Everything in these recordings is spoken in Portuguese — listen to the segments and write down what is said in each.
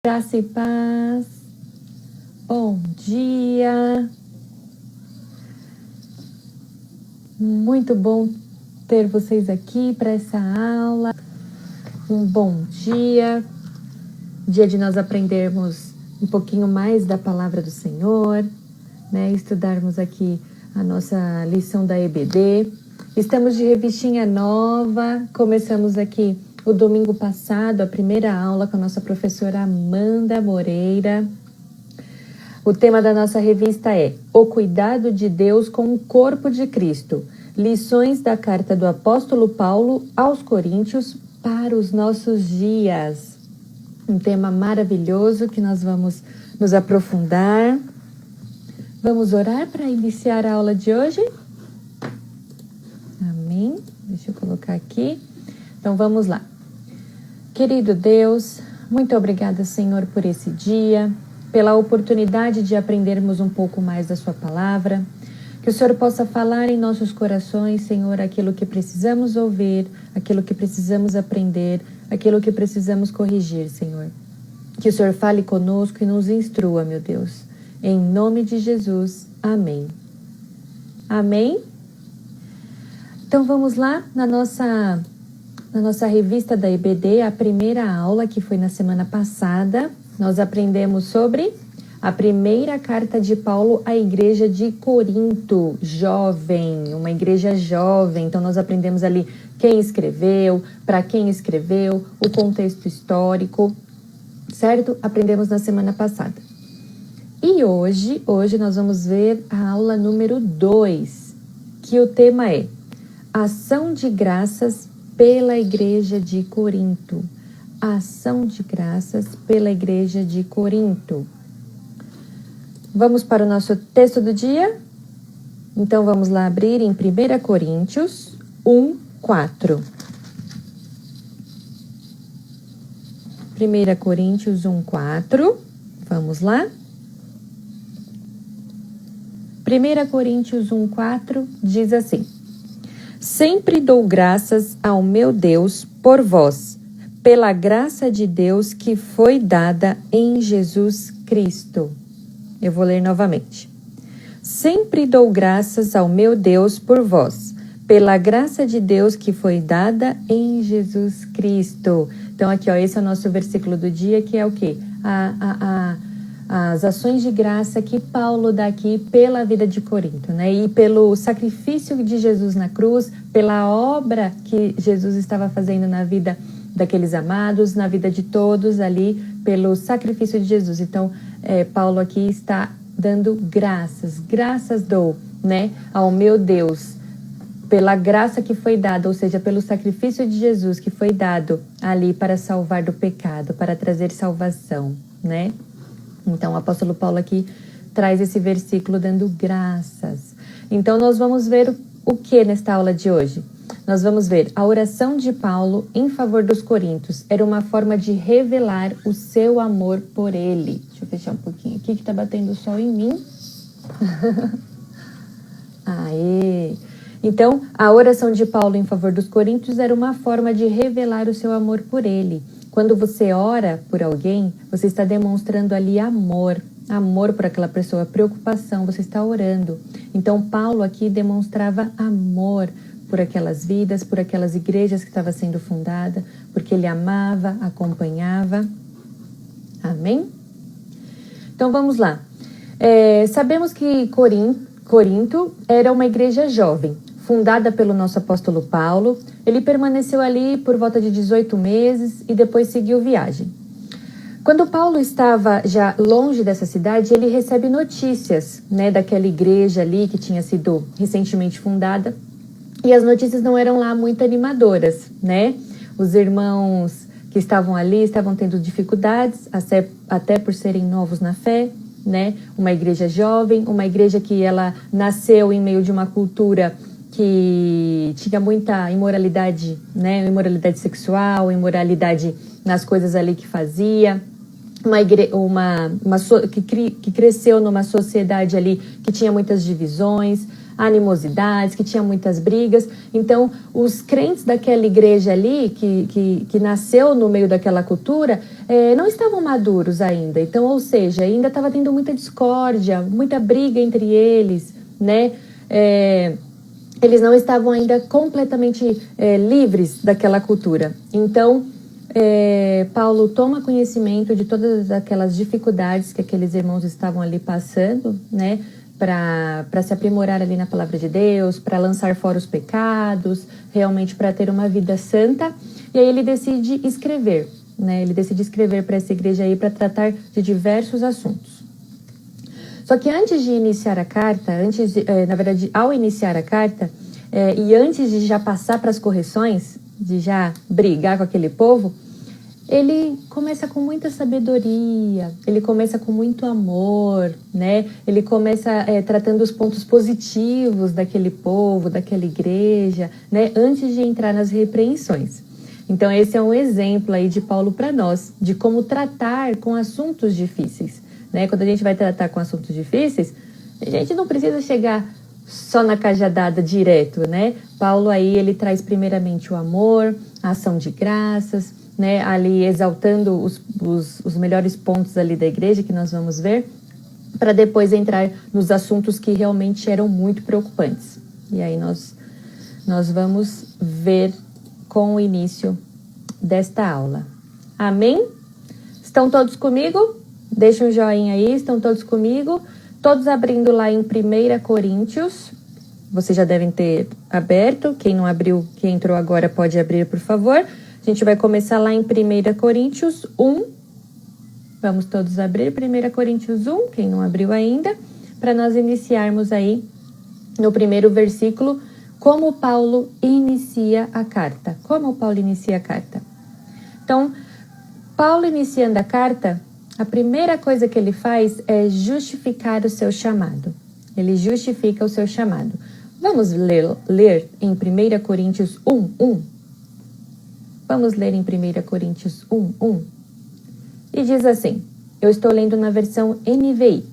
Graça e paz. Bom dia. Muito bom ter vocês aqui para essa aula. Um bom dia. Dia de nós aprendermos um pouquinho mais da palavra do Senhor, né? Estudarmos aqui a nossa lição da EBD. Estamos de revistinha nova. Começamos aqui o domingo passado, a primeira aula com a nossa professora Amanda Moreira. O tema da nossa revista é O Cuidado de Deus com o Corpo de Cristo. Lições da carta do apóstolo Paulo aos Coríntios para os nossos dias. Um tema maravilhoso que nós vamos nos aprofundar. Vamos orar para iniciar a aula de hoje? Amém. Deixa eu colocar aqui. Então vamos lá. Querido Deus, muito obrigada, Senhor, por esse dia, pela oportunidade de aprendermos um pouco mais da sua palavra. Que o Senhor possa falar em nossos corações, Senhor, aquilo que precisamos ouvir, aquilo que precisamos aprender, aquilo que precisamos corrigir, Senhor. Que o Senhor fale conosco e nos instrua, meu Deus. Em nome de Jesus, amém. Amém? Então vamos lá na nossa revista da EBD, a primeira aula que foi na semana passada. Nós aprendemos sobre a primeira carta de Paulo à igreja de Corinto, jovem, uma igreja jovem. Então nós aprendemos ali quem escreveu, para quem escreveu, o contexto histórico, certo? Aprendemos na semana passada. E hoje nós vamos ver a aula número 2, que o tema é Ação de Graças pela Igreja de Corinto. Ação de Graças pela Igreja de Corinto. Vamos para o nosso texto do dia? Então vamos lá abrir em 1 Coríntios 1:4. 1 Coríntios 1:4. Vamos lá? 1 Coríntios 1:4 diz assim: Sempre dou graças ao meu Deus por vós, pela graça de Deus que foi dada em Jesus Cristo. Eu vou ler novamente. Sempre dou graças ao meu Deus por vós, pela graça de Deus que foi dada em Jesus Cristo. Então aqui, ó, esse é o nosso versículo do dia, que é o quê? As ações de graça que Paulo dá aqui pela vida de Corinto, né? E pelo sacrifício de Jesus na cruz, pela obra que Jesus estava fazendo na vida daqueles amados, na vida de todos ali, pelo sacrifício de Jesus. Então, Paulo aqui está dando graças dou, né, ao meu Deus, pela graça que foi dada, ou seja, pelo sacrifício de Jesus que foi dado ali para salvar do pecado, para trazer salvação, né? Então, o apóstolo Paulo aqui traz esse versículo dando graças. Então, nós vamos ver o que nesta aula de hoje? Nós vamos ver a oração de Paulo em favor dos coríntios. Era uma forma de revelar o seu amor por ele. Deixa eu fechar um pouquinho aqui que tá batendo o sol em mim. Aê! Então, a oração de Paulo em favor dos coríntios era uma forma de revelar o seu amor por ele. Quando você ora por alguém, você está demonstrando ali amor por aquela pessoa, preocupação, você está orando. Então, Paulo aqui demonstrava amor por aquelas vidas, por aquelas igrejas que estavam sendo fundadas, porque ele amava, acompanhava. Amém? Então, vamos lá. Sabemos que Corinto era uma igreja jovem, fundada pelo nosso apóstolo Paulo. Ele permaneceu ali por volta de 18 meses e depois seguiu viagem. Quando Paulo estava já longe dessa cidade, ele recebe notícias, né, daquela igreja ali que tinha sido recentemente fundada. E as notícias não eram lá muito animadoras, né? Os irmãos que estavam ali estavam tendo dificuldades, até por serem novos na fé, né? Uma igreja jovem, uma igreja que ela nasceu em meio de uma cultura que tinha muita imoralidade, né? Imoralidade sexual, imoralidade nas coisas ali que fazia. Que cresceu numa sociedade ali que tinha muitas divisões. animosidades, que tinha muitas brigas. Então, os crentes daquela igreja ali, que nasceu no meio daquela cultura, não estavam maduros ainda. Então, ou seja, ainda estava tendo muita discórdia, muita briga entre eles, né? Eles não estavam ainda completamente livres daquela cultura. Então, Paulo toma conhecimento de todas aquelas dificuldades que aqueles irmãos estavam ali passando, né, para se aprimorar ali na palavra de Deus, para lançar fora os pecados, realmente para ter uma vida santa. E aí ele decide escrever, né, ele decide escrever para essa igreja aí para tratar de diversos assuntos. Só que antes de iniciar a carta, na verdade, ao iniciar a carta, e antes de já passar para as correções, de já brigar com aquele povo, ele começa com muita sabedoria, ele começa com muito amor, né? Ele começa tratando os pontos positivos daquele povo, daquela igreja, né? Antes de entrar nas repreensões. Então esse é um exemplo aí de Paulo para nós, de como tratar com assuntos difíceis, né? Quando a gente vai tratar com assuntos difíceis, a gente não precisa chegar só na cajadada direto, né? Paulo aí, ele traz primeiramente o amor, a ação de graças, né? Ali exaltando os melhores pontos ali da igreja, que nós vamos ver, para depois entrar nos assuntos que realmente eram muito preocupantes. E aí nós vamos ver com o início desta aula. Amém? Estão todos comigo? Deixa um joinha aí, estão todos comigo? Todos abrindo lá em 1 Coríntios, vocês já devem ter aberto, quem não abriu, quem entrou agora pode abrir, por favor. A gente vai começar lá em 1 Coríntios 1, vamos todos abrir 1 Coríntios 1, quem não abriu ainda, para nós iniciarmos aí no primeiro versículo, como Paulo inicia a carta. Como Paulo inicia a carta? Então, Paulo iniciando a carta, a primeira coisa que ele faz é justificar o seu chamado. Ele justifica o seu chamado. Vamos ler em 1 Coríntios 1:1? Vamos ler em 1 Coríntios 1:1? E diz assim, eu estou lendo na versão NVI.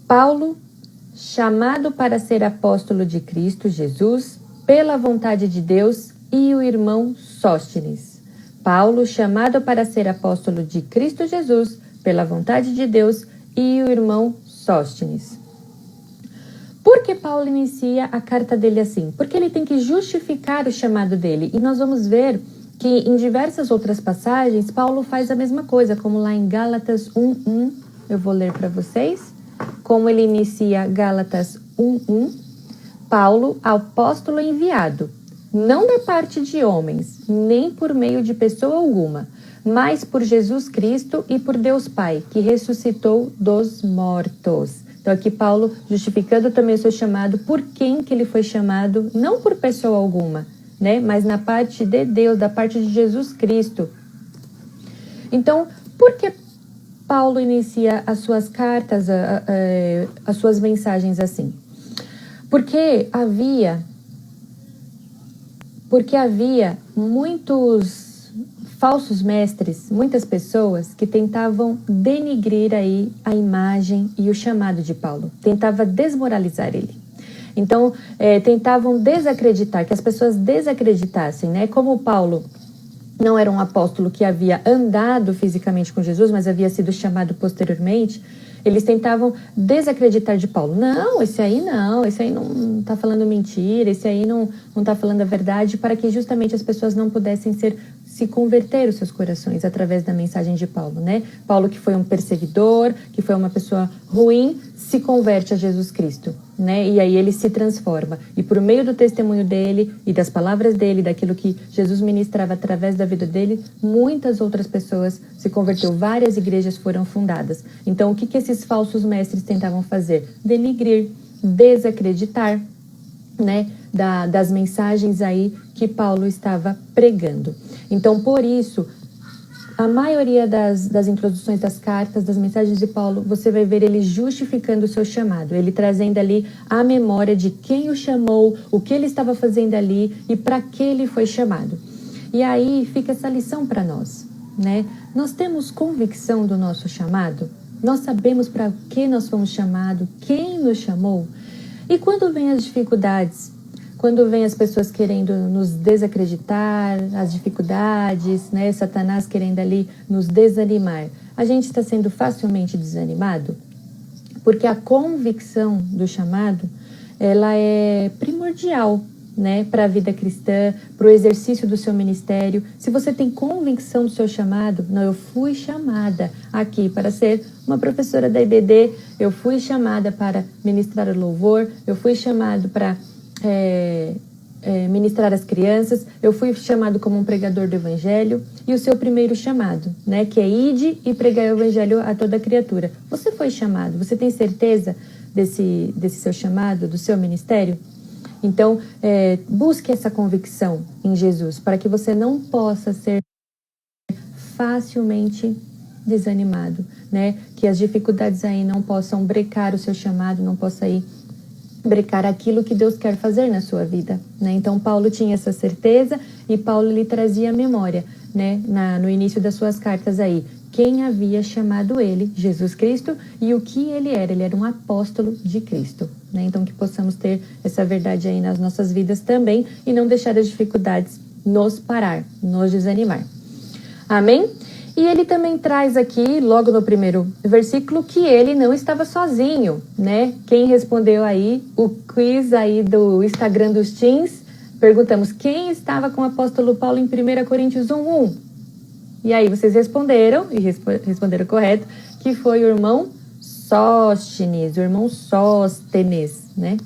Paulo, chamado para ser apóstolo de Cristo Jesus, pela vontade de Deus, e o irmão Sóstenes. Paulo, chamado para ser apóstolo de Cristo Jesus, pela vontade de Deus, e o irmão Sóstenes. Por que Paulo inicia a carta dele assim? Porque ele tem que justificar o chamado dele. E nós vamos ver que em diversas outras passagens, Paulo faz a mesma coisa, como lá em Gálatas 1:1. Eu vou ler para vocês. Como ele inicia Gálatas 1:1. Paulo, apóstolo enviado, não da parte de homens, nem por meio de pessoa alguma, mas por Jesus Cristo e por Deus Pai, que ressuscitou dos mortos. Então aqui Paulo justificando também o seu chamado, por quem que ele foi chamado, não por pessoa alguma, né? Mas na parte de Deus, da parte de Jesus Cristo. Então, por que Paulo inicia as suas cartas, as suas mensagens assim? Porque havia muitos falsos mestres, muitas pessoas que tentavam denigrir aí a imagem e o chamado de Paulo, tentava desmoralizar ele. Então, tentavam desacreditar, que as pessoas desacreditassem, né? Como Paulo não era um apóstolo que havia andado fisicamente com Jesus, mas havia sido chamado posteriormente, eles tentavam desacreditar de Paulo. Não, esse aí não está falando mentira, esse aí não está falando a verdade, para que justamente as pessoas não pudessem se converter os seus corações através da mensagem de Paulo, né? Paulo, que foi um perseguidor, que foi uma pessoa ruim, se converte a Jesus Cristo, né? E aí ele se transforma. E por meio do testemunho dele e das palavras dele, daquilo que Jesus ministrava através da vida dele, muitas outras pessoas se converteu, várias igrejas foram fundadas. Então, o que esses falsos mestres tentavam fazer? Denigrir, desacreditar, né, das mensagens aí que Paulo estava pregando. Então, por isso, a maioria das introduções das cartas, das mensagens de Paulo, você vai ver ele justificando o seu chamado, ele trazendo ali a memória de quem o chamou, o que ele estava fazendo ali e para que ele foi chamado. E aí fica essa lição para nós, né? Nós temos convicção do nosso chamado? Nós sabemos para que nós fomos chamados, quem nos chamou? E quando vem as dificuldades? Quando vem as pessoas querendo nos desacreditar, as dificuldades, né? Satanás querendo ali nos desanimar. A gente está sendo facilmente desanimado? Porque a convicção do chamado, ela é primordial, né, para a vida cristã, para o exercício do seu ministério. Se você tem convicção do seu chamado, não, eu fui chamada aqui para ser uma professora da IBD, eu fui chamada para ministrar o louvor, eu fui chamado para ministrar as crianças, eu fui chamado como um pregador do evangelho, e o seu primeiro chamado, né, que é ide e pregar o evangelho a toda criatura. Você foi chamado, você tem certeza desse seu chamado, do seu ministério? Então, busque essa convicção em Jesus, para que você não possa ser facilmente desanimado, né? Que as dificuldades aí não possam brecar o seu chamado, não possa aí brecar aquilo que Deus quer fazer na sua vida, né? Então, Paulo tinha essa certeza e Paulo lhe trazia a memória, né? No início das suas cartas aí, quem havia chamado ele, Jesus Cristo, e o que ele era um apóstolo de Cristo, né? Então, que possamos ter essa verdade aí nas nossas vidas também e não deixar as dificuldades nos parar, nos desanimar. Amém? E ele também traz aqui, logo no primeiro versículo, que ele não estava sozinho, né? Quem respondeu aí o quiz aí do Instagram dos Teens, perguntamos quem estava com o apóstolo Paulo em 1 Coríntios 1:1. E aí vocês responderam, e responderam correto, que foi o irmão Sóstenes, o irmão Sóstenes, né?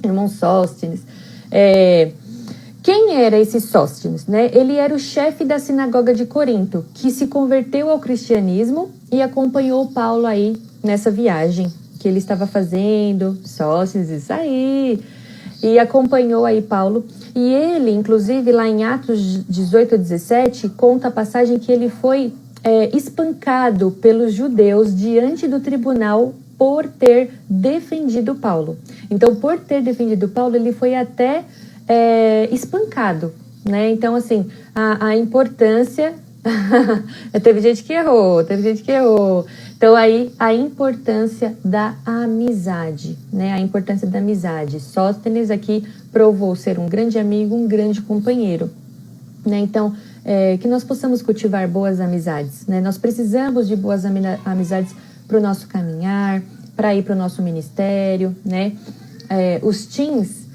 Irmão Sóstenes. Quem era esse Sóstenes, né? Ele era o chefe da sinagoga de Corinto, que se converteu ao cristianismo e acompanhou Paulo aí nessa viagem que ele estava fazendo. Sóstenes, isso aí! E acompanhou aí Paulo. E ele, inclusive, lá em Atos 18:17, conta a passagem que ele foi espancado pelos judeus diante do tribunal por ter defendido Paulo. Então, por ter defendido Paulo, ele foi até espancado, né? Então, assim, a importância... teve gente que errou. Então, aí, a importância da amizade, né? A importância da amizade. Sóstenes aqui provou ser um grande amigo, um grande companheiro, né? Então, que nós possamos cultivar boas amizades, né? Nós precisamos de boas amizades para o nosso caminhar, para ir para o nosso ministério, né? Os teens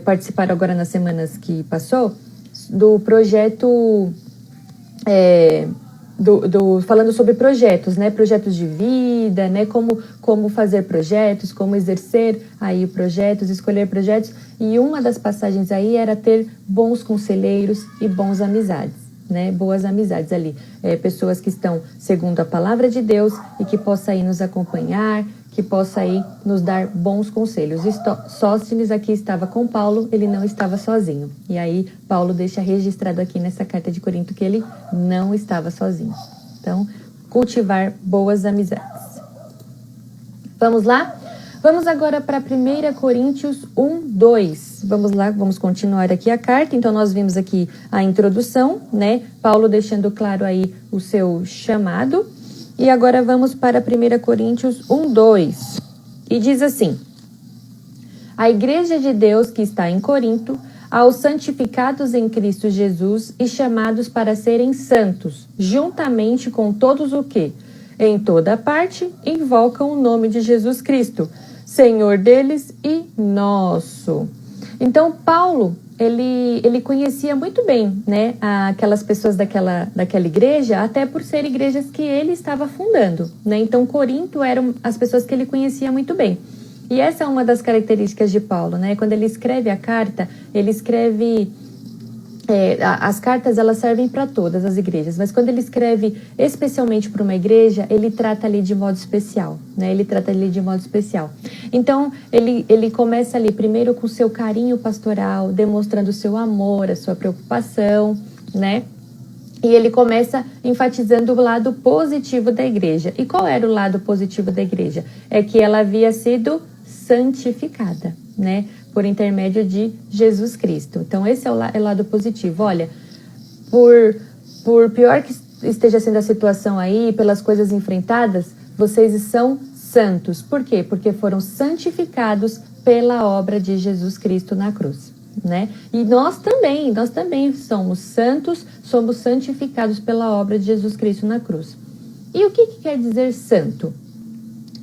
participaram agora nas semanas que passou do projeto falando sobre projetos, né? Projetos de vida, né? Como fazer projetos, como exercer aí projetos, escolher projetos. E uma das passagens aí era ter bons conselheiros e bons amizades, né? Boas amizades ali. Pessoas que estão segundo a palavra de Deus e que possam aí nos acompanhar, que possa aí nos dar bons conselhos. Sóstenes aqui estava com Paulo, ele não estava sozinho. E aí Paulo deixa registrado aqui nessa carta de Corinto que ele não estava sozinho. Então, cultivar boas amizades. Vamos lá? Vamos agora para 1 Coríntios 1:2. Vamos lá, vamos continuar aqui a carta. Então, nós vimos aqui a introdução, né? Paulo deixando claro aí o seu chamado. E agora vamos para 1 Coríntios 1:2. E diz assim: a igreja de Deus que está em Corinto, aos santificados em Cristo Jesus e chamados para serem santos, juntamente com todos o que, em toda parte, invocam o nome de Jesus Cristo, Senhor deles e nosso. Então, Paulo, ele conhecia muito bem, né, aquelas pessoas daquela igreja, até por ser igrejas que ele estava fundando, né? Então, Corinto eram as pessoas que ele conhecia muito bem. E essa é uma das características de Paulo, né? Quando ele escreve a carta, ele escreve... as cartas, elas servem para todas as igrejas, mas quando ele escreve especialmente para uma igreja, ele trata ali de modo especial, né? Então, ele começa ali primeiro com seu carinho pastoral, demonstrando o seu amor, a sua preocupação, né? E ele começa enfatizando o lado positivo da igreja. E qual era o lado positivo da igreja? É que ela havia sido santificada, né? Por intermédio de Jesus Cristo. Então, esse é o lado positivo. Olha, por pior que esteja sendo a situação aí, pelas coisas enfrentadas, vocês são santos. Por quê? Porque foram santificados pela obra de Jesus Cristo na cruz, né? E nós também somos santos, somos santificados pela obra de Jesus Cristo na cruz. E o que quer dizer santo?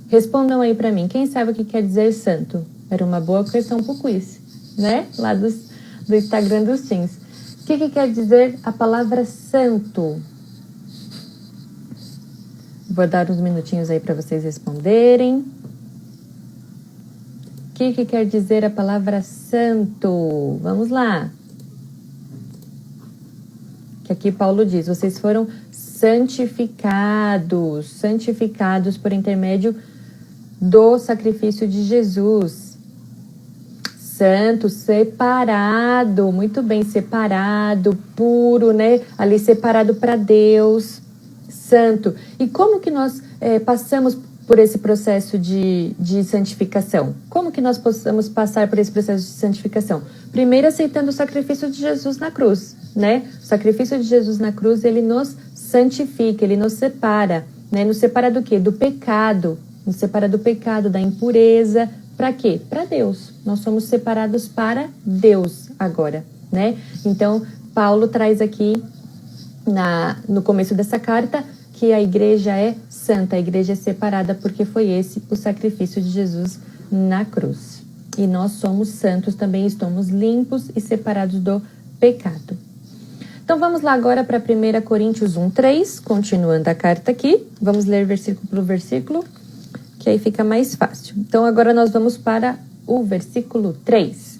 Respondam aí para mim, quem sabe o que quer dizer santo? Era uma boa questão pro quiz, né? Lá do Instagram dos Teens. O que quer dizer a palavra santo? Vou dar uns minutinhos aí para vocês responderem. O que quer dizer a palavra santo? Vamos lá. Que aqui Paulo diz, vocês foram santificados por intermédio do sacrifício de Jesus. Santo, separado, muito bem, separado, puro, né? Ali separado para Deus, santo. E como que nós passamos por esse processo de santificação? Como que nós possamos passar por esse processo de santificação? Primeiro, aceitando o sacrifício de Jesus na cruz, né? O sacrifício de Jesus na cruz, ele nos santifica, ele nos separa, né? Nos separa do quê? Do pecado. Nos separa do pecado, da impureza. Para quê? Para Deus. Nós somos separados para Deus agora, né? Então, Paulo traz aqui no começo dessa carta que a igreja é santa, a igreja é separada porque foi esse o sacrifício de Jesus na cruz. E nós somos santos também, estamos limpos e separados do pecado. Então vamos lá agora para 1 Coríntios 1:3, continuando a carta aqui. Vamos ler versículo por versículo, que aí fica mais fácil. Então agora nós vamos para o versículo 3.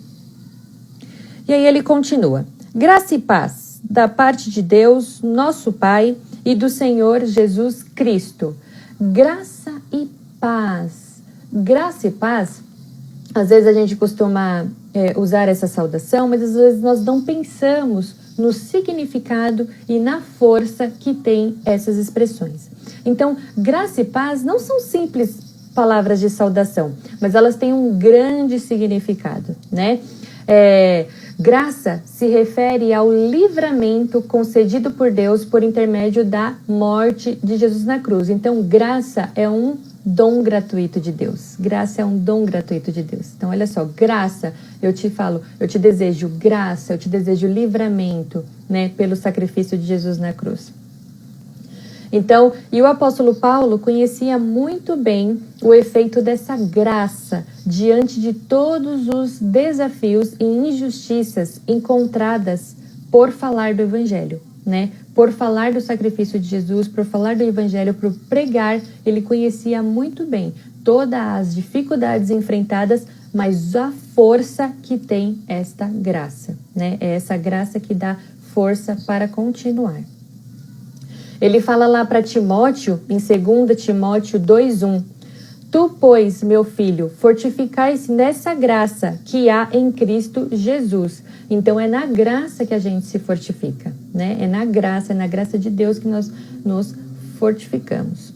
E aí ele continua. Graça e paz da parte de Deus, nosso Pai, e do Senhor Jesus Cristo. Graça e paz. Graça e paz, às vezes a gente costuma usar essa saudação, mas às vezes nós não pensamos no significado e na força que tem essas expressões. Então, graça e paz não são simples palavras de saudação, mas elas têm um grande significado, né? Graça se refere ao livramento concedido por Deus por intermédio da morte de Jesus na cruz. Então, graça é um dom gratuito de Deus. Graça é um dom gratuito de Deus. Então, olha só, graça, eu te desejo graça, eu te desejo livramento, né, pelo sacrifício de Jesus na cruz. Então, e o apóstolo Paulo conhecia muito bem o efeito dessa graça diante de todos os desafios e injustiças encontradas por falar do evangelho, né? Por falar do sacrifício de Jesus, por falar do evangelho, por pregar, ele conhecia muito bem todas as dificuldades enfrentadas, mas a força que tem esta graça, né? É essa graça que dá força para continuar. Ele fala lá para Timóteo, em 2 Timóteo 2:1. Tu, pois, meu filho, fortificai-se nessa graça que há em Cristo Jesus. Então, é na graça que a gente se fortifica, né? É na graça de Deus que nós nos fortificamos.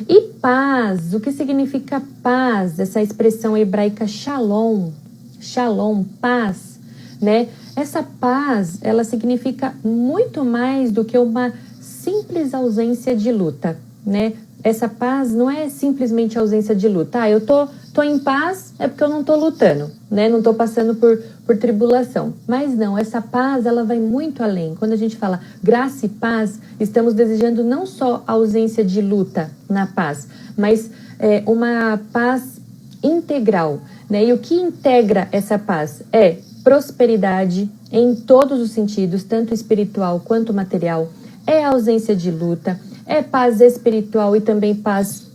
E paz, o que significa paz? Essa expressão hebraica shalom, paz, né? Essa paz, ela significa muito mais do que uma simples ausência de luta, né? Essa paz não é simplesmente ausência de luta. Eu tô em paz é porque eu não tô lutando, né? Não tô passando por tribulação. Mas não, essa paz, ela vai muito além. Quando a gente fala graça e paz, estamos desejando não só a ausência de luta na paz, mas uma paz integral, né? E o que integra essa paz é prosperidade em todos os sentidos, tanto espiritual quanto material. É ausência de luta, é paz espiritual e também paz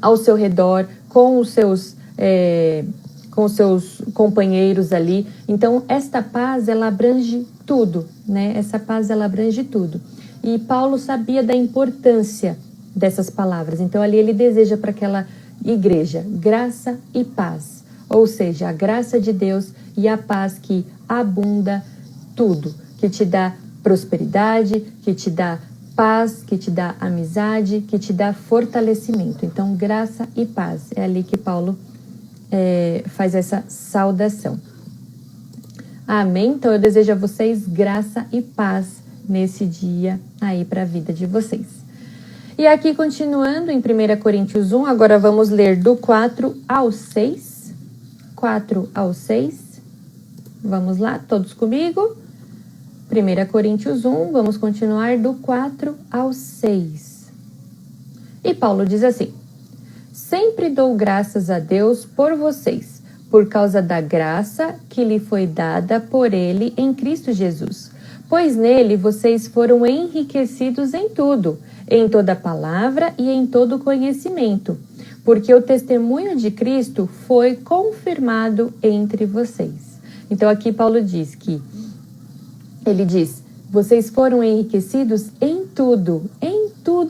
ao seu redor, com os seus companheiros ali. Então, esta paz, ela abrange tudo, né? Essa paz, ela abrange tudo. E Paulo sabia da importância dessas palavras. Então, ali ele deseja para aquela igreja graça e paz. Ou seja, a graça de Deus e a paz que abunda tudo, que te dá prosperidade, que te dá paz, que te dá amizade, que te dá fortalecimento. Então, graça e paz. É ali que Paulo faz essa saudação. Amém? Então, eu desejo a vocês graça e paz nesse dia aí para a vida de vocês. E aqui, continuando em 1 Coríntios 1, agora vamos ler do 4 ao 6. 4 ao 6. Vamos lá, todos comigo? 1 Coríntios 1, vamos continuar do 4 ao 6. E Paulo diz assim: sempre dou graças a Deus por vocês, por causa da graça que lhe foi dada por Ele em Cristo Jesus. Pois nele vocês foram enriquecidos em tudo, em toda palavra e em todo conhecimento, porque o testemunho de Cristo foi confirmado entre vocês. Então aqui Paulo diz que, ele diz, vocês foram enriquecidos em tudo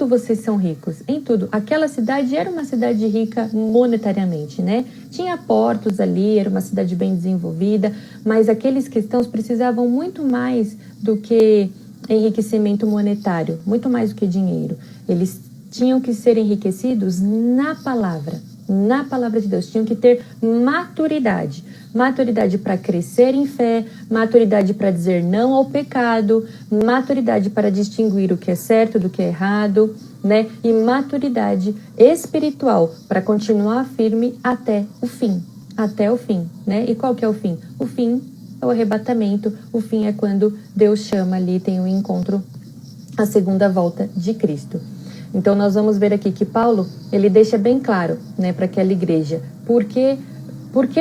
vocês são ricos, em tudo. Aquela cidade era uma cidade rica monetariamente, né? Tinha portos ali, era uma cidade bem desenvolvida, mas aqueles cristãos precisavam muito mais do que enriquecimento monetário, muito mais do que dinheiro. Eles tinham que ser enriquecidos na palavra de Deus, tinham que ter maturidade para crescer em fé, maturidade para dizer não ao pecado, maturidade para distinguir o que é certo do que é errado, né? E maturidade espiritual para continuar firme até o fim, né? E qual que é o fim? O fim é o arrebatamento, o fim é quando Deus chama ali, tem um encontro, a segunda volta de Cristo. Então nós vamos ver aqui que Paulo, ele deixa bem claro, né, para aquela igreja, por que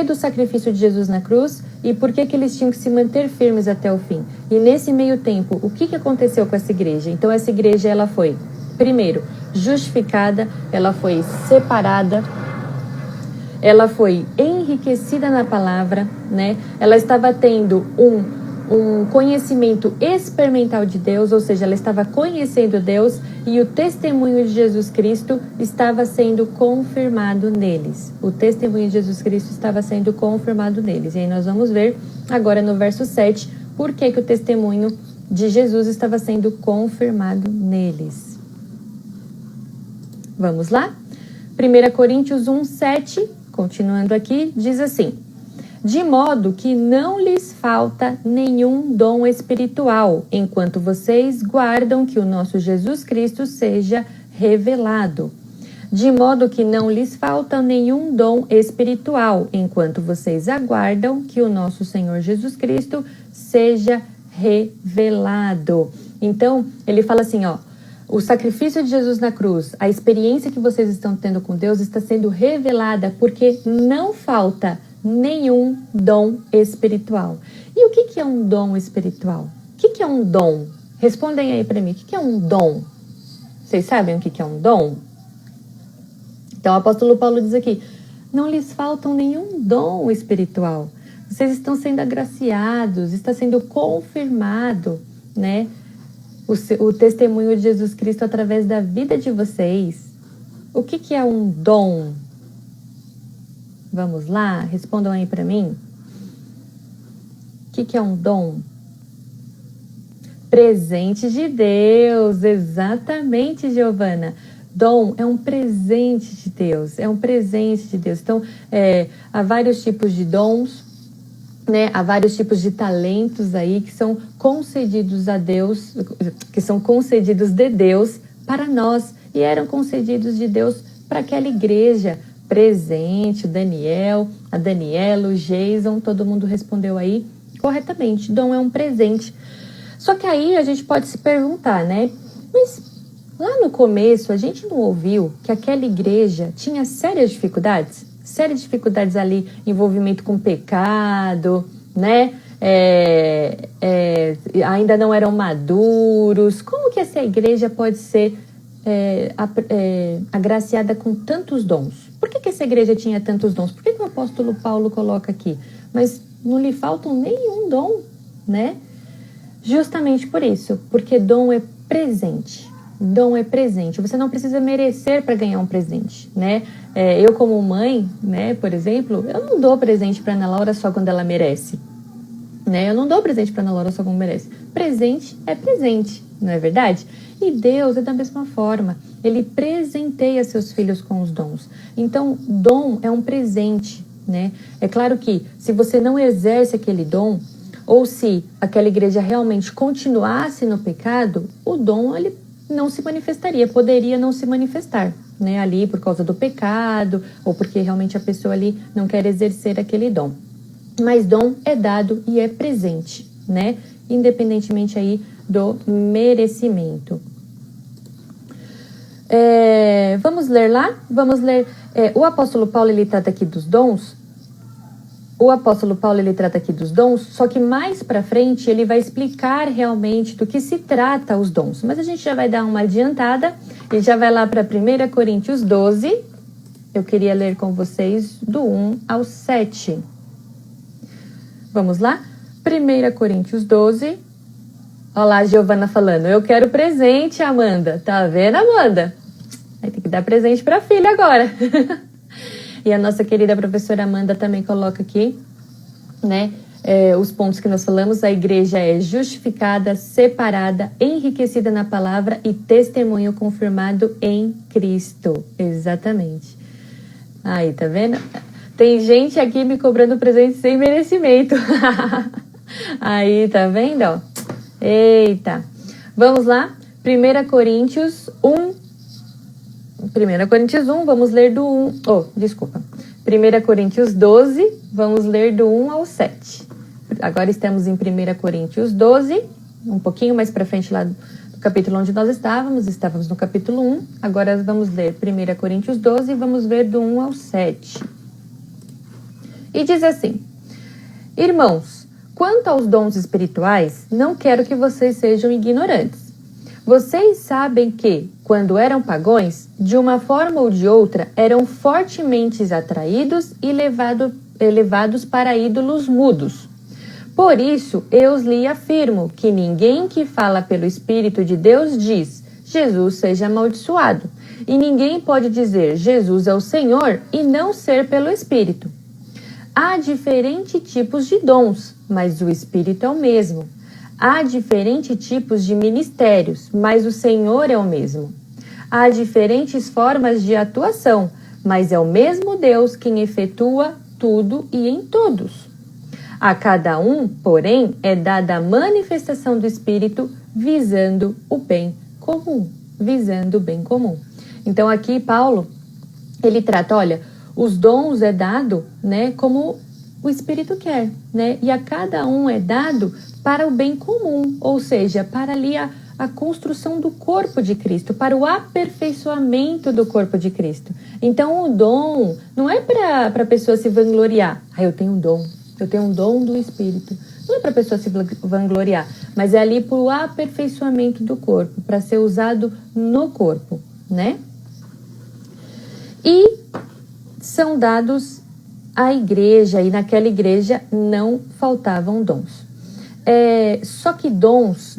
do sacrifício de Jesus na cruz e por que eles tinham que se manter firmes até o fim. E nesse meio tempo, o que aconteceu com essa igreja? Então essa igreja, ela foi, primeiro, justificada, ela foi separada, ela foi enriquecida na palavra, né? Ela estava tendo um conhecimento experimental de Deus, ou seja, ela estava conhecendo Deus e o testemunho de Jesus Cristo estava sendo confirmado neles. O testemunho de Jesus Cristo estava sendo confirmado neles. E aí nós vamos ver agora no verso 7 por que o testemunho de Jesus estava sendo confirmado neles. Vamos lá? 1 Coríntios 1, 7, continuando aqui, diz assim: de modo que não lhes falta nenhum dom espiritual, enquanto vocês guardam que o nosso Jesus Cristo seja revelado. De modo que não lhes falta nenhum dom espiritual, enquanto vocês aguardam que o nosso Senhor Jesus Cristo seja revelado. Então, ele fala assim, ó, o sacrifício de Jesus na cruz, a experiência que vocês estão tendo com Deus está sendo revelada porque não falta nenhum dom espiritual. E o que é um dom espiritual? O que é um dom? Respondem aí para mim, o que é um dom? Vocês sabem o que é um dom? Então o apóstolo Paulo diz aqui, não lhes faltam nenhum dom espiritual. Vocês estão sendo agraciados, está sendo confirmado, né? O testemunho de Jesus Cristo através da vida de vocês. O que é um dom? Vamos lá? Respondam aí para mim. O que é um dom? Presente de Deus. Exatamente, Giovana. Dom é um presente de Deus. É um presente de Deus. Então, há vários tipos de dons, né? Há vários tipos de talentos aí que são concedidos a Deus, que são concedidos de Deus para nós. E eram concedidos de Deus para aquela igreja presente, o Daniel, a Daniela, o Jason, todo mundo respondeu aí corretamente. Dom é um presente. Só que aí a gente pode se perguntar, né? Mas lá no começo a gente não ouviu que aquela igreja tinha sérias dificuldades? Sérias dificuldades ali, envolvimento com pecado, né? Ainda não eram maduros. Como que essa igreja pode ser agraciada com tantos dons? Por que essa igreja tinha tantos dons? Por que o apóstolo Paulo coloca aqui? Mas não lhe faltam nenhum dom, né? Justamente por isso, porque dom é presente. Dom é presente. Você não precisa merecer para ganhar um presente, né? Eu como mãe, né, por exemplo, eu não dou presente para Ana Laura só quando ela merece, né? Eu não dou presente para Ana Laura só quando merece. Presente é presente, não é verdade? E Deus é da mesma forma. Ele presenteia seus filhos com os dons. Então, dom é um presente, né? É claro que se você não exerce aquele dom, ou se aquela igreja realmente continuasse no pecado, o dom ele não se manifestaria, poderia não se manifestar, né, ali por causa do pecado, ou porque realmente a pessoa ali não quer exercer aquele dom. Mas dom é dado e é presente, né, independentemente aí do merecimento. Vamos ler lá? Vamos ler. O apóstolo Paulo, ele trata aqui dos dons. Só que mais para frente ele vai explicar realmente do que se trata os dons. Mas a gente já vai dar uma adiantada e já vai lá para 1 Coríntios 12. Eu queria ler com vocês do 1 ao 7. Vamos lá? 1 Coríntios 12. Olha lá a Giovana falando, eu quero presente, Amanda. Tá vendo, Amanda? Vai ter que dar presente para a filha agora. E a nossa querida professora Amanda também coloca aqui, né, os pontos que nós falamos. A igreja é justificada, separada, enriquecida na palavra e testemunho confirmado em Cristo. Exatamente. Aí, tá vendo? Tem gente aqui me cobrando presente sem merecimento. Aí, tá vendo? Ó? Eita. Vamos lá? 1 Coríntios 1. 1 Coríntios 1, vamos ler do 1. 1 Coríntios 12, vamos ler do 1 ao 7. Agora estamos em 1 Coríntios 12, um pouquinho mais para frente lá do capítulo onde nós estávamos no capítulo 1. Agora vamos ler 1 Coríntios 12 e vamos ver do 1 ao 7. E diz assim: Irmãos, quanto aos dons espirituais, não quero que vocês sejam ignorantes. Vocês sabem que, quando eram pagãos, de uma forma ou de outra, eram fortemente atraídos e levados para ídolos mudos. Por isso, eu lhe afirmo que ninguém que fala pelo Espírito de Deus diz, Jesus seja amaldiçoado. E ninguém pode dizer, Jesus é o Senhor, e não ser pelo Espírito. Há diferentes tipos de dons, mas o Espírito é o mesmo. Há diferentes tipos de ministérios, mas o Senhor é o mesmo. Há diferentes formas de atuação, mas é o mesmo Deus quem efetua tudo e em todos. A cada um, porém, é dada a manifestação do Espírito visando o bem comum. Visando o bem comum. Então aqui Paulo, ele trata, olha, os dons é dado, né, como o Espírito quer, né? E a cada um é dado para o bem comum, ou seja, para ali a construção do corpo de Cristo, para o aperfeiçoamento do corpo de Cristo. Então o dom não é para a pessoa se vangloriar. Eu tenho um dom do Espírito. Não é para a pessoa se vangloriar, mas é ali para o aperfeiçoamento do corpo, para ser usado no corpo, né? E são dados à igreja, e naquela igreja não faltavam dons. Só que dons,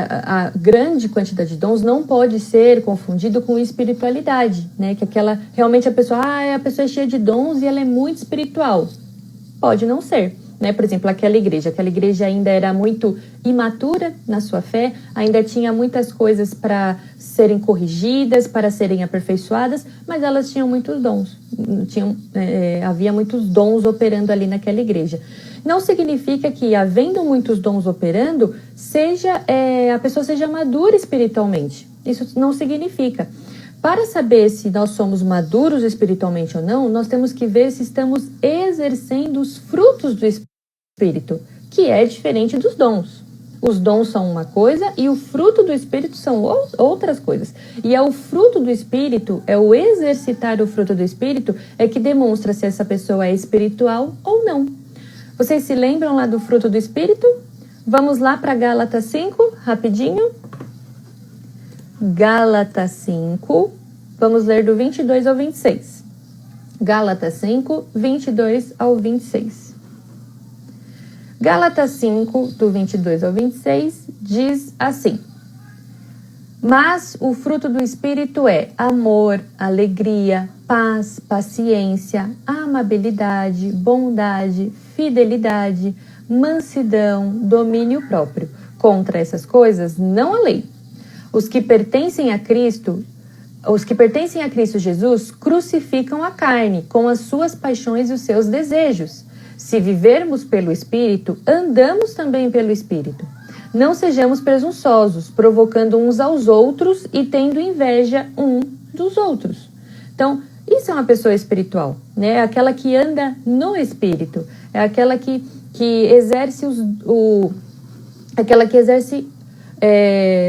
a grande quantidade de dons não pode ser confundido com espiritualidade, né? Que realmente a pessoa é cheia de dons e ela é muito espiritual. Pode não ser, né? Por exemplo, aquela igreja ainda era muito imatura na sua fé, ainda tinha muitas coisas para serem corrigidas, para serem aperfeiçoadas, mas elas tinham muitos dons, havia muitos dons operando ali naquela igreja. Não significa que, havendo muitos dons operando, a pessoa seja madura espiritualmente. Isso não significa. Para saber se nós somos maduros espiritualmente ou não, nós temos que ver se estamos exercendo os frutos do Espírito, que é diferente dos dons. Os dons são uma coisa e o fruto do Espírito são outras coisas. E é o fruto do Espírito, é o exercitar o fruto do Espírito, é que demonstra se essa pessoa é espiritual ou não. Vocês se lembram lá do fruto do Espírito? Vamos lá para Gálatas 5, rapidinho. Gálatas 5, vamos ler do 22 ao 26. Gálatas 5, 22 ao 26. Gálatas 5, do 22 ao 26, diz assim: Mas o fruto do Espírito é amor, alegria, paz, paciência, amabilidade, bondade, fidelidade, mansidão, domínio próprio. Contra essas coisas não há lei. Os que pertencem a Cristo Jesus crucificam a carne com as suas paixões e os seus desejos. Se vivermos pelo Espírito, andamos também pelo Espírito. Não sejamos presunçosos, provocando uns aos outros e tendo inveja um dos outros. Então, isso é uma pessoa espiritual, né? É aquela que anda no Espírito, é aquela que exerce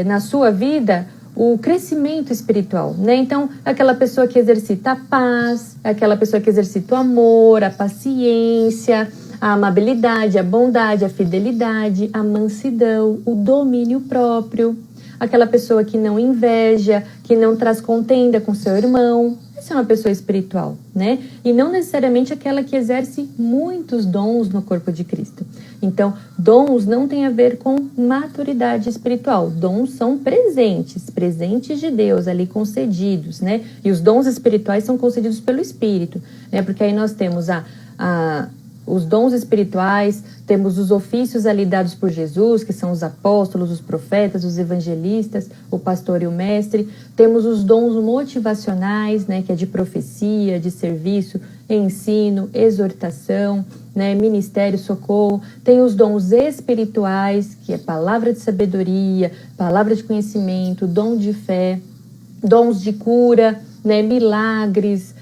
na sua vida o crescimento espiritual, né? Então, aquela pessoa que exercita a paz, aquela pessoa que exercita o amor, a paciência, a amabilidade, a bondade, a fidelidade, a mansidão, o domínio próprio, aquela pessoa que não inveja, que não traz contenda com seu irmão. Essa é uma pessoa espiritual, né? E não necessariamente aquela que exerce muitos dons no corpo de Cristo. Então, dons não tem a ver com maturidade espiritual. Dons são presentes de Deus ali concedidos, né? E os dons espirituais são concedidos pelo Espírito, né? Porque aí nós temos os dons espirituais, temos os ofícios ali dados por Jesus, que são os apóstolos, os profetas, os evangelistas, o pastor e o mestre. Temos os dons motivacionais, né, que é de profecia, de serviço, ensino, exortação, né, ministério, socorro. Tem os dons espirituais, que é palavra de sabedoria, palavra de conhecimento, dom de fé, dons de cura, né, milagres,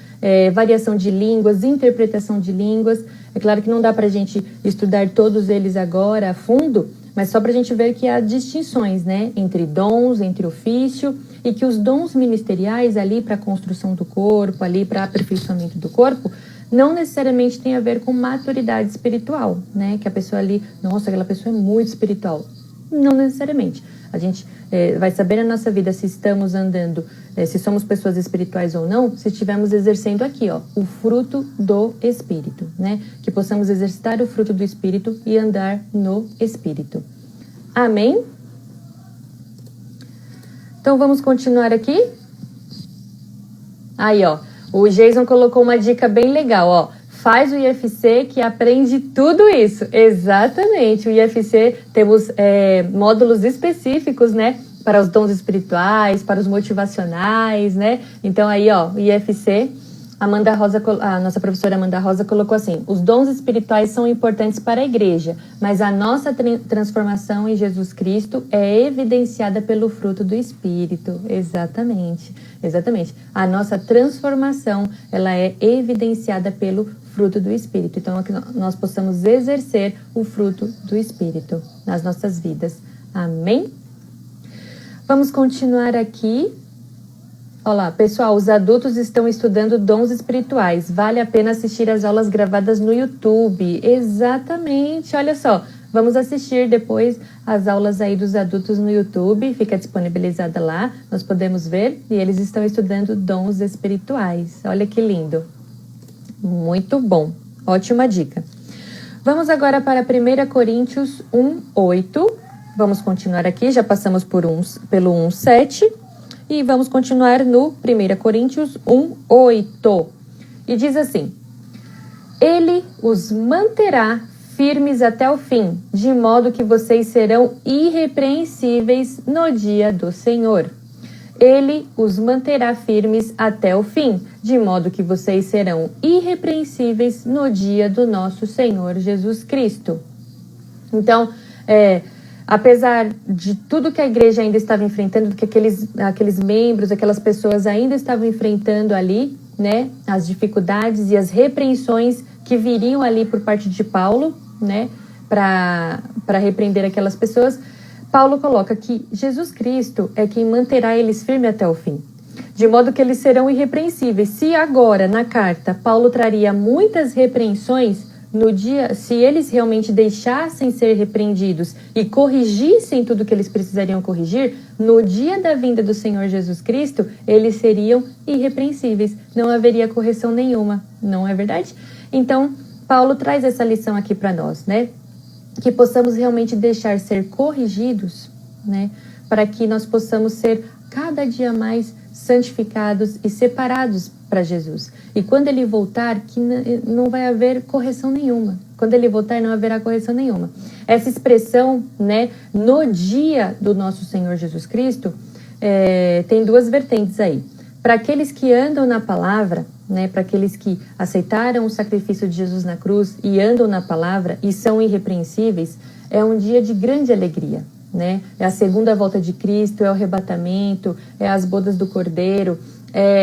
variação de línguas, interpretação de línguas. É claro que não dá para a gente estudar todos eles agora a fundo, mas só para a gente ver que há distinções, né, entre dons, entre ofício, e que os dons ministeriais ali para a construção do corpo, ali para aperfeiçoamento do corpo, não necessariamente tem a ver com maturidade espiritual, né, que a pessoa ali, nossa, aquela pessoa é muito espiritual. Não necessariamente. A gente vai saber na nossa vida se estamos andando, se somos pessoas espirituais ou não, se estivermos exercendo aqui, ó, o fruto do Espírito, né? Que possamos exercitar o fruto do Espírito e andar no Espírito. Amém? Então vamos continuar aqui? Aí, ó, o Jason colocou uma dica bem legal, ó. Faz o IFC que aprende tudo isso. Exatamente. O IFC temos módulos específicos, né? Para os dons espirituais, para os motivacionais, né? Então aí, ó, o IFC, a nossa professora Amanda Rosa colocou assim: os dons espirituais são importantes para a igreja, mas a nossa transformação em Jesus Cristo é evidenciada pelo fruto do Espírito. Exatamente, exatamente. A nossa transformação, ela é evidenciada pelo fruto do Espírito. Então, que nós possamos exercer o fruto do Espírito nas nossas vidas. Amém? Vamos continuar aqui. Olá, pessoal, os adultos estão estudando dons espirituais. Vale a pena assistir as aulas gravadas no YouTube. Exatamente, olha só. Vamos assistir depois as aulas aí dos adultos no YouTube. Fica disponibilizada lá, nós podemos ver. E eles estão estudando dons espirituais. Olha que lindo. Muito bom, ótima dica. Vamos agora para 1 Coríntios 1:8. Vamos continuar aqui, já passamos pelo 1:7 e vamos continuar no 1 Coríntios 1:8. E diz assim: Ele os manterá firmes até o fim, de modo que vocês serão irrepreensíveis no dia do Senhor. Ele os manterá firmes até o fim, de modo que vocês serão irrepreensíveis no dia do nosso Senhor Jesus Cristo. Então, apesar de tudo que a igreja ainda estava enfrentando, que aqueles membros, aquelas pessoas ainda estavam enfrentando ali, né, as dificuldades e as repreensões que viriam ali por parte de Paulo, né, para repreender aquelas pessoas, Paulo coloca que Jesus Cristo é quem manterá eles firmes até o fim, de modo que eles serão irrepreensíveis. Se agora, na carta, Paulo traria muitas repreensões, no dia, se eles realmente deixassem ser repreendidos e corrigissem tudo que eles precisariam corrigir, no dia da vinda do Senhor Jesus Cristo, eles seriam irrepreensíveis. Não haveria correção nenhuma, não é verdade? Então, Paulo traz essa lição aqui para nós, né? Que possamos realmente deixar ser corrigidos, né? Para que nós possamos ser cada dia mais santificados e separados para Jesus. E quando ele voltar, que não vai haver correção nenhuma. Quando ele voltar, não haverá correção nenhuma. Essa expressão, né, no dia do nosso Senhor Jesus Cristo, tem duas vertentes aí. Para aqueles que andam na palavra, né, para aqueles que aceitaram o sacrifício de Jesus na cruz e andam na palavra e são irrepreensíveis, é um dia de grande alegria, né? É a segunda volta de Cristo, é o arrebatamento, é as bodas do Cordeiro,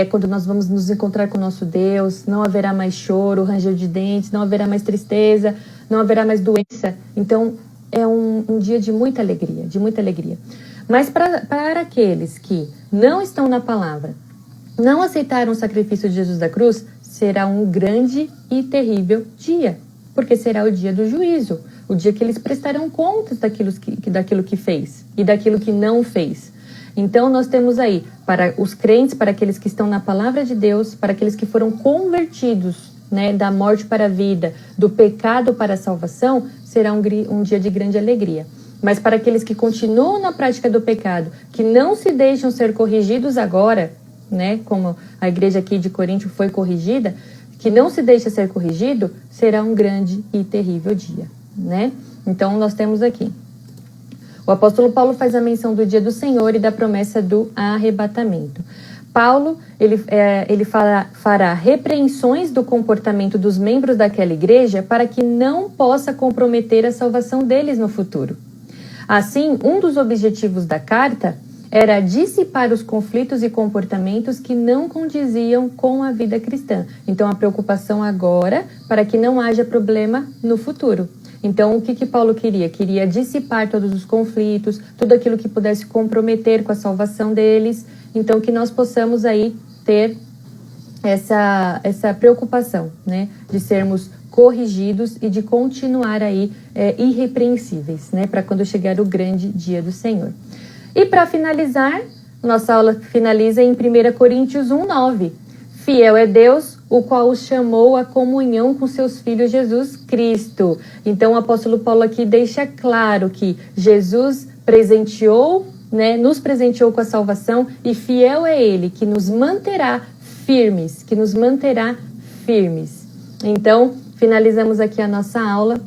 quando nós vamos nos encontrar com o nosso Deus, não haverá mais choro, ranger de dentes, não haverá mais tristeza, não haverá mais doença. Então, é um dia de muita alegria, de muita alegria. Mas para aqueles que não estão na palavra, não aceitaram o sacrifício de Jesus da cruz, será um grande e terrível dia, porque será o dia do juízo, o dia que eles prestarão contas daquilo que fez e daquilo que não fez. Então nós temos aí, para os crentes, para aqueles que estão na palavra de Deus, para aqueles que foram convertidos, né, da morte para a vida, do pecado para a salvação, será um dia de grande alegria. Mas para aqueles que continuam na prática do pecado, que não se deixam ser corrigidos agora, né, como a igreja aqui de Corinto foi corrigida, que não se deixa ser corrigido, será um grande e terrível dia, né? Então nós temos aqui. O apóstolo Paulo faz a menção do dia do Senhor e da promessa do arrebatamento. Paulo, ele fará repreensões do comportamento dos membros daquela igreja para que não possa comprometer a salvação deles no futuro. Assim, um dos objetivos da carta era dissipar os conflitos e comportamentos que não condiziam com a vida cristã. Então, a preocupação agora para que não haja problema no futuro. Então, o que Paulo queria? Queria dissipar todos os conflitos, tudo aquilo que pudesse comprometer com a salvação deles. Então, que nós possamos aí ter essa preocupação, né? De sermos corrigidos e de continuar aí irrepreensíveis, né? Para quando chegar o grande dia do Senhor. E para finalizar, nossa aula finaliza em 1 Coríntios 1:9. Fiel é Deus, o qual os chamou à comunhão com seus filhos Jesus Cristo. Então o apóstolo Paulo aqui deixa claro que Jesus presenteou, né, nos presenteou com a salvação e fiel é Ele que nos manterá firmes, Então, finalizamos aqui a nossa aula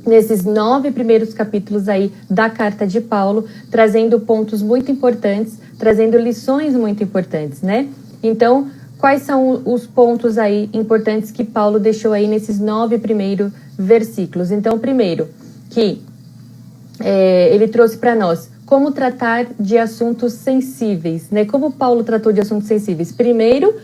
nesses 9 primeiros capítulos aí da carta de Paulo, trazendo pontos muito importantes, trazendo lições muito importantes, né? Então, quais são os pontos aí importantes que Paulo deixou aí nesses 9 primeiros versículos? Então, primeiro, que ele trouxe para nós como tratar de assuntos sensíveis, né? Como Paulo tratou de assuntos sensíveis? Primeiro,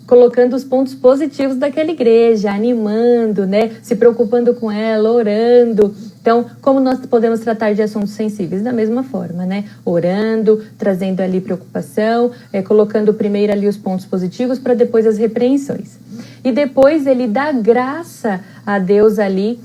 colocando os pontos positivos daquela igreja, animando, né? Se preocupando com ela, orando. Então, como nós podemos tratar de assuntos sensíveis? Da mesma forma, né? Orando, trazendo ali preocupação, colocando primeiro ali os pontos positivos para depois as repreensões. E depois ele dá graça a Deus ali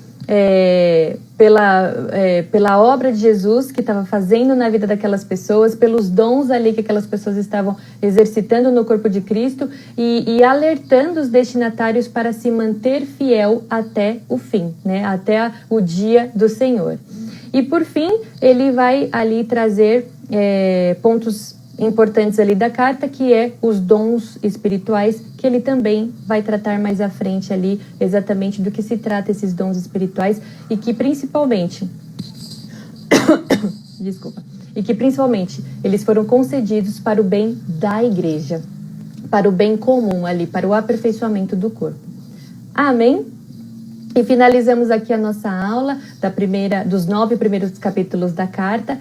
pela obra de Jesus que estava fazendo na vida daquelas pessoas, pelos dons ali que aquelas pessoas estavam exercitando no corpo de Cristo e alertando os destinatários para se manter fiel até o fim, né? Até o dia do Senhor. E por fim, ele vai ali trazer pontos importantes ali da carta, que é os dons espirituais, que ele também vai tratar mais à frente ali, exatamente do que se trata esses dons espirituais, e que principalmente eles foram concedidos para o bem da igreja, para o bem comum ali, para o aperfeiçoamento do corpo. Amém? E finalizamos aqui a nossa aula dos 9 primeiros capítulos da carta.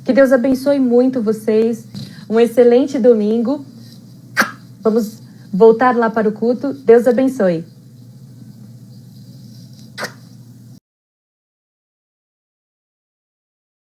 Que Deus abençoe muito vocês. Um excelente domingo. Vamos voltar lá para o culto. Deus abençoe.